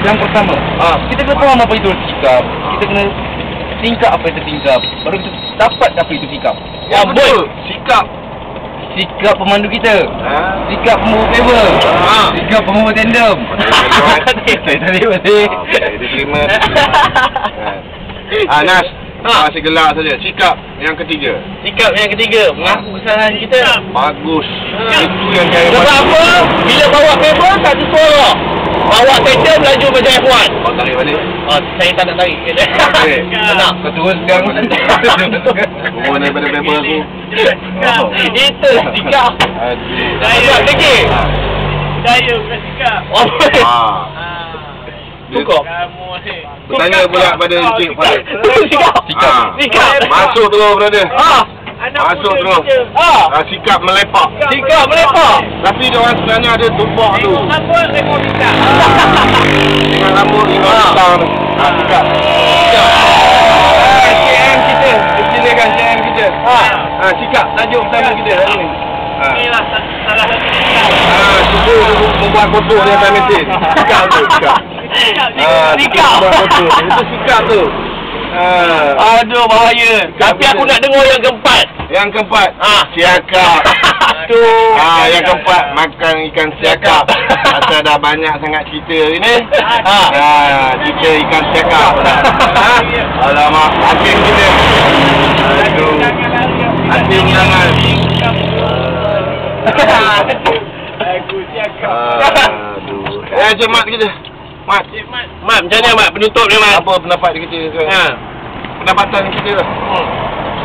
Yang pertama, kita kena faham apa itu sikap. Kita kena tingkap apa itu tingkap. Baru kita dapat apa itu sikap. Ya betul. Sikap. Sikap pemandu kita. Sikap pembawa kabel. Sikap pembawa tandem. Dia terima. Nas, masih gelak saja. Sikap yang ketiga. Sikap yang ketiga, mengaku kesalahan kita. Bagus. Itu yang saya Sebab apa? Bila bawa kabel, satu suara. Bawa tandem, laju macam F1. Kau tarik balik. Saya tak nak tarik. Nak. Kau terus sekarang. Turun daripada paper aku. Itu sikap. Sikap lagi. Saya bukan sikap. Cukup. Bertanya pula pada Encik Farid. Sikap. Masuk terus, brother. Masuk terus. Sikap melepak. Sikap melepak. Tapi dia orang sebenarnya ada tumpak tu. Rambut rekod kita. Dengan rambut dengan bintang. Sikap. CM kita. Silakan CM kita. Sikap. Tajuk bersama kita hari ni. Inilah salah satu sikap. Cuba membuat kotor dengan time mesin. Sikap tu. Sikap. Sikap. Membuat kotor. Itu sikap tu. Aduh, bahaya. Tapi aku nak dengar yang keempat. Yang keempat, siakap. Yang keempat, makan ikan siakap. Asal dah banyak sangat cerita hari ni. Cerita ikan siakap. Alamak, hakim kita. Aduh. Hakim jangan. Aku siakap. Aduh. Cik Mat kita. Mat, Macam mana, Mat? Penutup dia, Mat. apa pendapat kita sekarang? Pendapatan kita lah.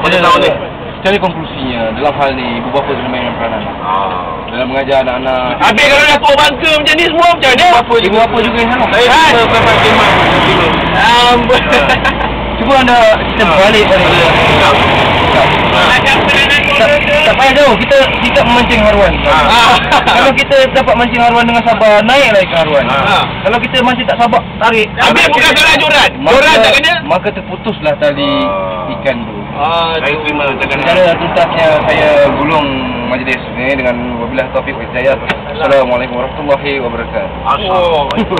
Pada tahun ni. Secara konklusinya, dalam hal ni, ibu bapa kena mainkan peranan. Dalam mengajar anak-anak. Habis kalau dah tua bangka macam ni semua, macam mana? Ibu bapa juga yang salah. Saya terima pendapat Cik Mat. Cuba anda kita balik pada tak payah jauh, kita memancing haruan. Kalau kita dapat mancing haruan dengan sabar, naik lagi ke haruan. Kalau kita masih tak sabar, tarik. Habis bukan salah joran. Joran tak kena. Maka terputuslah tali ikan tu. Saya terima cakap. Secara tuntasnya saya gulung majlis ini dengan wabillahi taufiq wal hidayah. Assalamualaikum warahmatullahi wabarakatuh.